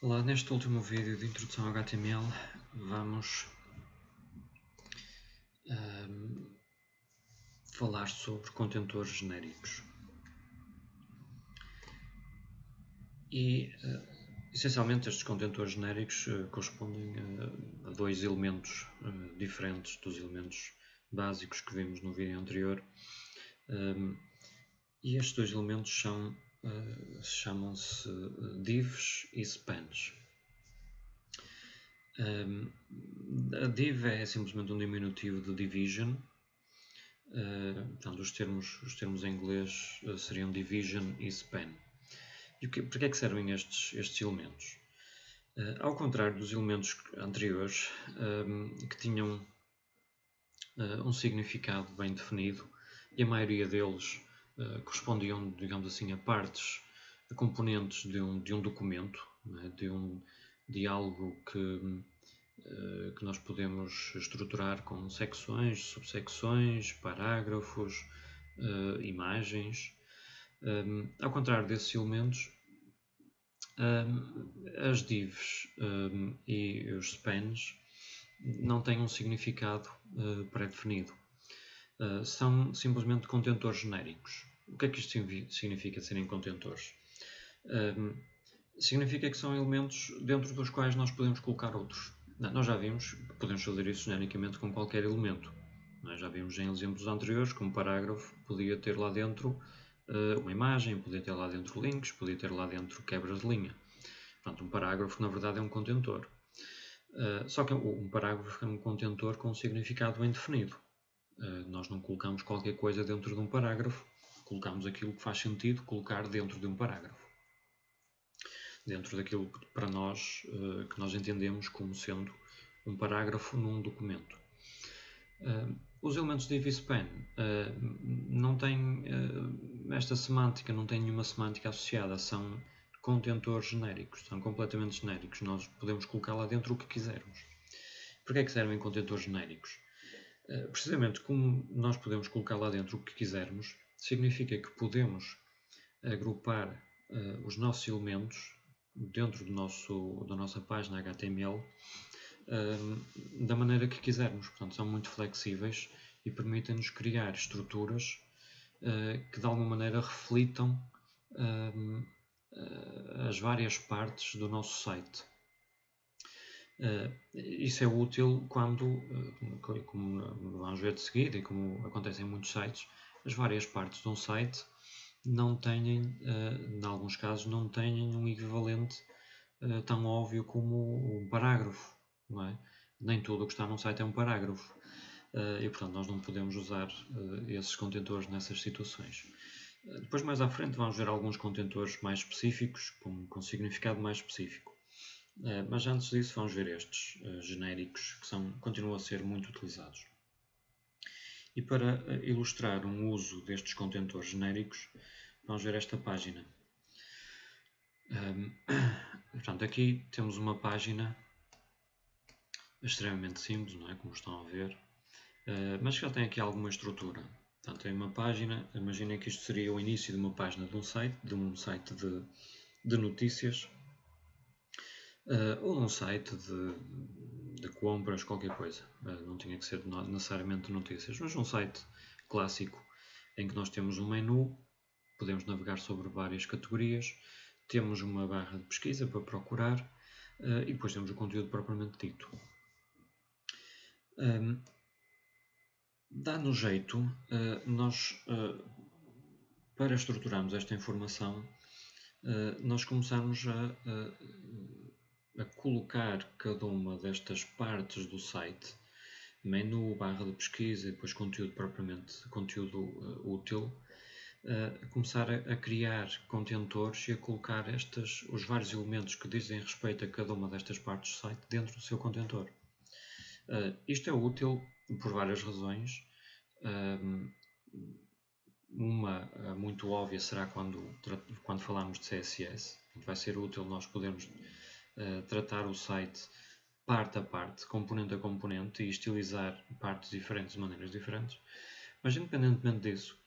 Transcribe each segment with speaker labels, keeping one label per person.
Speaker 1: Olá, neste último vídeo de introdução ao HTML vamos falar sobre contentores genéricos e essencialmente estes contentores genéricos correspondem a dois elementos diferentes dos elementos básicos que vimos no vídeo anterior, e estes dois elementos chamam-se divs e spans. A div é simplesmente um diminutivo de division. Portanto, os termos em inglês seriam division e span. E para que é que servem estes elementos? Ao contrário dos elementos anteriores, que tinham um significado bem definido, e a maioria deles correspondiam, digamos assim, a componentes de um documento, né, de algo que nós podemos estruturar com secções, subsecções, parágrafos, imagens. Ao contrário desses elementos, as divs e os spans não têm um significado pré-definido. São simplesmente contentores genéricos. O que é que isto significa serem contentores? Significa que são elementos dentro dos quais nós podemos colocar outros. Nós já vimos que podemos fazer isso genericamente com qualquer elemento. Nós já vimos em exemplos anteriores, como parágrafo, podia ter lá dentro uma imagem, podia ter lá dentro links, podia ter lá dentro quebras de linha. Portanto, um parágrafo, na verdade, é um contentor. Só que um parágrafo é um contentor com um significado bem definido. Nós não colocamos qualquer coisa dentro de um parágrafo, colocamos aquilo que faz sentido colocar dentro de um parágrafo. Dentro daquilo que para nós, que nós entendemos como sendo um parágrafo num documento. Os elementos de div e span não têm esta semântica, não têm nenhuma semântica associada, são contentores genéricos, são completamente genéricos, nós podemos colocar lá dentro o que quisermos. Para que é que servem contentores genéricos? Precisamente como nós podemos colocar lá dentro o que quisermos, significa que podemos agrupar os nossos elementos dentro da nossa página HTML da maneira que quisermos. Portanto, são muito flexíveis e permitem-nos criar estruturas que de alguma maneira reflitam as várias partes do nosso site. Isso é útil quando, como vamos ver de seguida e como acontece em muitos sites, as várias partes de um site não têm, em alguns casos, não têm um equivalente tão óbvio como um parágrafo, não é? Nem tudo o que está num site é um parágrafo. E, portanto, nós não podemos usar esses contentores nessas situações. Depois, mais à frente, vamos ver alguns contentores mais específicos, com significado mais específico. Mas antes disso, vamos ver estes genéricos, que continuam a ser muito utilizados. E para ilustrar um uso destes contentores genéricos, vamos ver esta página. Portanto, aqui temos uma página extremamente simples, não é? Como estão a ver, mas já tem aqui alguma estrutura. Portanto, tem uma página, imaginem que isto seria o início de uma página de um site de notícias, ou de um site de compras, qualquer coisa. Não tinha que ser necessariamente de notícias, mas um site clássico em que nós temos um menu, podemos navegar sobre várias categorias, temos uma barra de pesquisa para procurar e depois temos o conteúdo propriamente dito. Dá-nos jeito, nós, para estruturarmos esta informação, nós começamos a colocar cada uma destas partes do site, menu, barra de pesquisa e depois conteúdo útil, começar a criar contentores e a colocar os vários elementos que dizem respeito a cada uma destas partes do site dentro do seu contentor. Isto é útil por várias razões. Uma muito óbvia será quando falarmos de CSS. Vai ser útil nós podermos tratar o site parte a parte, componente a componente, e estilizar partes diferentes de maneiras diferentes. Mas independentemente disso,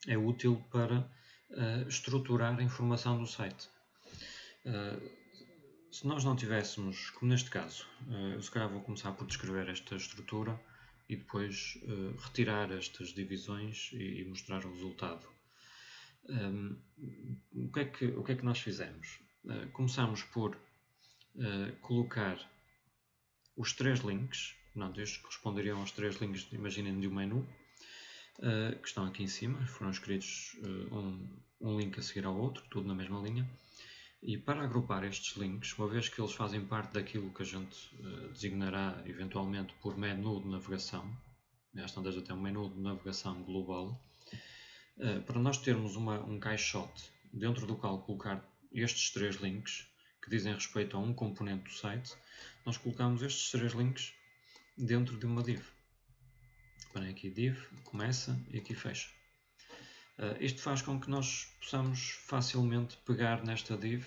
Speaker 1: é útil para estruturar a informação do site. Se nós não tivéssemos, como neste caso, eu se calhar vou começar por descrever esta estrutura e depois retirar estas divisões e mostrar o resultado. O que é que nós fizemos? Começamos por colocar os 3 links, portanto, estes corresponderiam aos 3 links, imaginem, de um menu, que estão aqui em cima, foram escritos um link a seguir ao outro, tudo na mesma linha. E para agrupar estes links, uma vez que eles fazem parte daquilo que a gente designará eventualmente por menu de navegação, às tantas até um menu de navegação global, para nós termos um caixote dentro do qual colocar estes 3 links que dizem respeito a um componente do site, nós colocamos estes 3 links dentro de uma div. Reparem aqui, div, começa e aqui fecha. Isto faz com que nós possamos facilmente pegar nesta div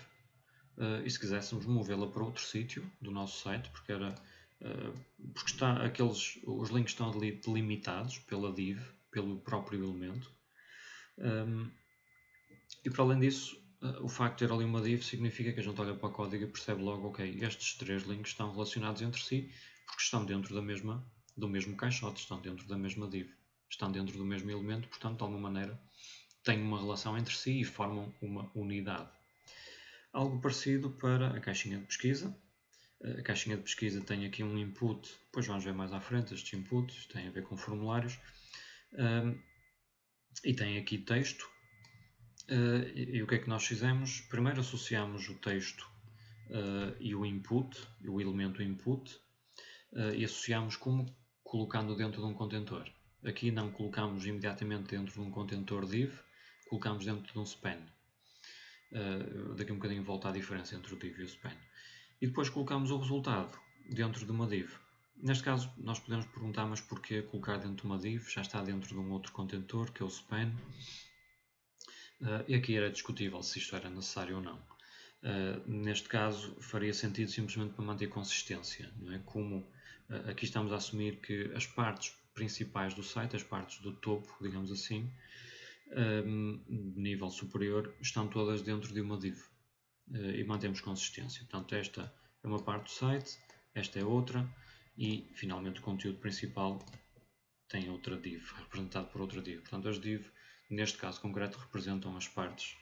Speaker 1: e se quiséssemos movê-la para outro sítio do nosso site, porque os links estão delimitados pela div, pelo próprio elemento. E para além disso, o facto de ter ali uma div significa que a gente olha para o código e percebe logo, ok, estes 3 links estão relacionados entre si porque estão dentro do mesmo caixote, estão dentro da mesma div, estão dentro do mesmo elemento, portanto, de alguma maneira, têm uma relação entre si e formam uma unidade. Algo parecido para a caixinha de pesquisa. A caixinha de pesquisa tem aqui um input, depois vamos ver mais à frente estes inputs, têm a ver com formulários, e tem aqui texto. E o que é que nós fizemos? Primeiro associamos o texto e o input, o elemento input, e associamos como colocando dentro de um contentor. Aqui não colocamos imediatamente dentro de um contentor div, colocamos dentro de um span. Daqui a um bocadinho volta a diferença entre o div e o span. E depois colocamos o resultado dentro de uma div. Neste caso, nós podemos perguntar, mas porquê colocar dentro de uma div? Já está dentro de um outro contentor, que é o span. E aqui era discutível se isto era necessário ou não. Neste caso, faria sentido simplesmente para manter consistência. Não é? Como aqui estamos a assumir que as partes principais do site, as partes do topo, digamos assim, nível superior, estão todas dentro de uma div. E mantemos consistência. Portanto, esta é uma parte do site, esta é outra, e finalmente o conteúdo principal tem outra div, representado por outra div. Portanto, as div, neste caso concreto, representam as partes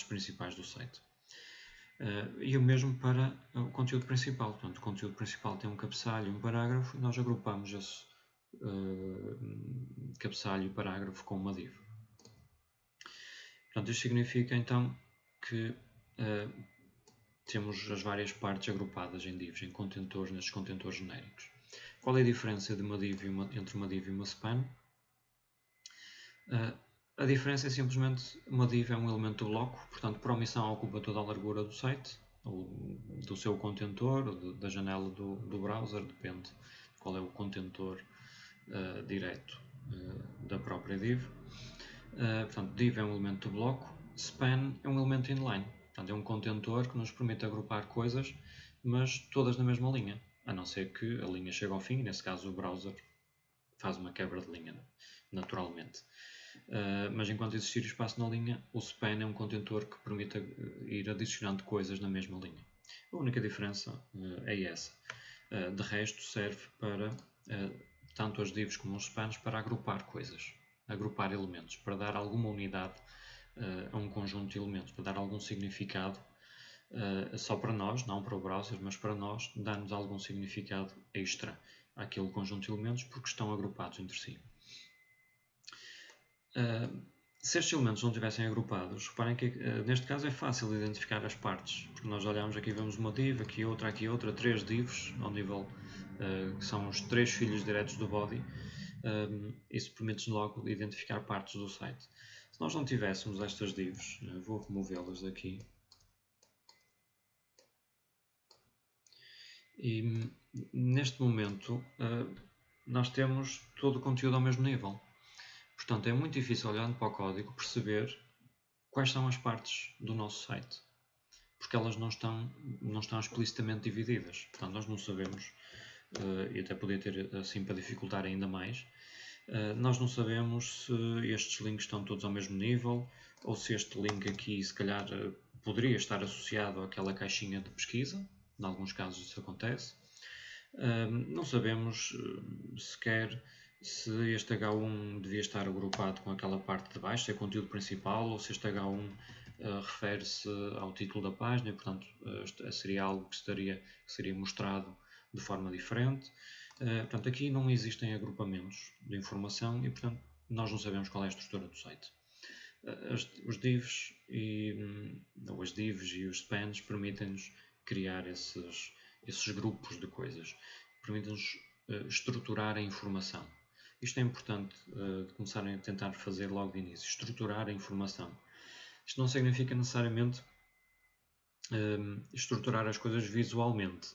Speaker 1: principais do site. E o mesmo para o conteúdo principal. Portanto, o conteúdo principal tem um cabeçalho e um parágrafo, e nós agrupamos esse cabeçalho e parágrafo com uma div. Portanto, isto significa então que temos as várias partes agrupadas em divs, em contentores, nestes contentores genéricos. Qual é a diferença de uma div entre uma div e uma span? A diferença é simplesmente uma div é um elemento do bloco, portanto, por omissão ocupa toda a largura do site, ou do seu contentor, ou da janela do browser, depende de qual é o contentor direto da própria div. Portanto, div é um elemento do bloco, span é um elemento inline, portanto, é um contentor que nos permite agrupar coisas, mas todas na mesma linha, a não ser que a linha chegue ao fim, e nesse caso o browser faz uma quebra de linha, naturalmente. Mas enquanto existir espaço na linha, o span é um contentor que permite ir adicionando coisas na mesma linha. A única diferença é essa. De resto, serve para tanto as divs como os spans para agrupar coisas, agrupar elementos, para dar alguma unidade a um conjunto de elementos, para dar algum significado só para nós, não para o browser, mas para nós, dá-nos algum significado extra àquele conjunto de elementos porque estão agrupados entre si. Se estes elementos não estivessem agrupados, reparem que neste caso é fácil identificar as partes, porque nós olhamos aqui, vemos uma div, aqui outra, 3 divs, ao nível que são os 3 filhos diretos do body. Isso permite-nos logo identificar partes do site. Se nós não tivéssemos estas divs, vou removê-las daqui. E neste momento nós temos todo o conteúdo ao mesmo nível. Portanto, é muito difícil, olhando para o código, perceber quais são as partes do nosso site, porque elas não estão explicitamente divididas. Portanto, nós não sabemos, e até podia ter assim para dificultar ainda mais, nós não sabemos se estes links estão todos ao mesmo nível, ou se este link aqui, se calhar, poderia estar associado àquela caixinha de pesquisa, em alguns casos isso acontece. Não sabemos sequer se este H1 devia estar agrupado com aquela parte de baixo, se é conteúdo principal, ou se este H1 refere-se ao título da página, e, portanto seria algo que seria mostrado de forma diferente. Portanto, aqui não existem agrupamentos de informação e, portanto, nós não sabemos qual é a estrutura do site. Os divs ou as divs e os spans permitem-nos criar esses grupos de coisas, permitem-nos estruturar a informação. Isto é importante de começarem a tentar fazer logo de início, estruturar a informação. Isto não significa necessariamente estruturar as coisas visualmente,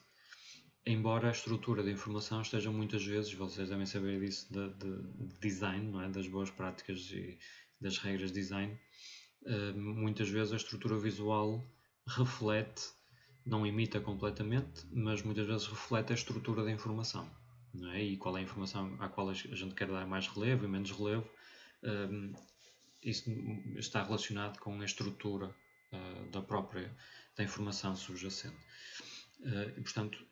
Speaker 1: embora a estrutura da informação esteja muitas vezes, vocês devem saber disso, de design, não é? Das boas práticas e das regras de design, muitas vezes a estrutura visual reflete, não imita completamente, mas muitas vezes reflete a estrutura da informação, não é? E qual é a informação à qual a gente quer dar mais relevo e menos relevo, isso está relacionado com a estrutura da informação subjacente. E, portanto,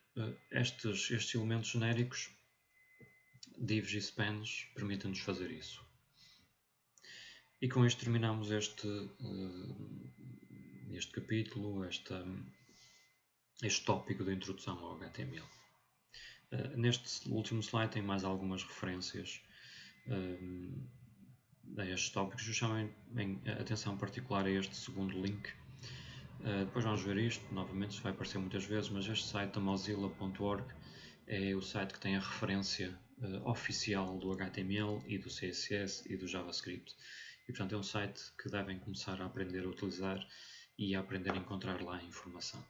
Speaker 1: estes elementos genéricos, divs e spans, permitem-nos fazer isso. E com isto terminamos este capítulo, este tópico da introdução ao HTML. Neste último slide tem mais algumas referências a estes tópicos. Eu chamo a atenção particular a este segundo link. Depois vamos ver isto, novamente, isto vai aparecer muitas vezes, mas este site da Mozilla.org é o site que tem a referência oficial do HTML e do CSS e do JavaScript. E, portanto, é um site que devem começar a aprender a utilizar e a aprender a encontrar lá a informação.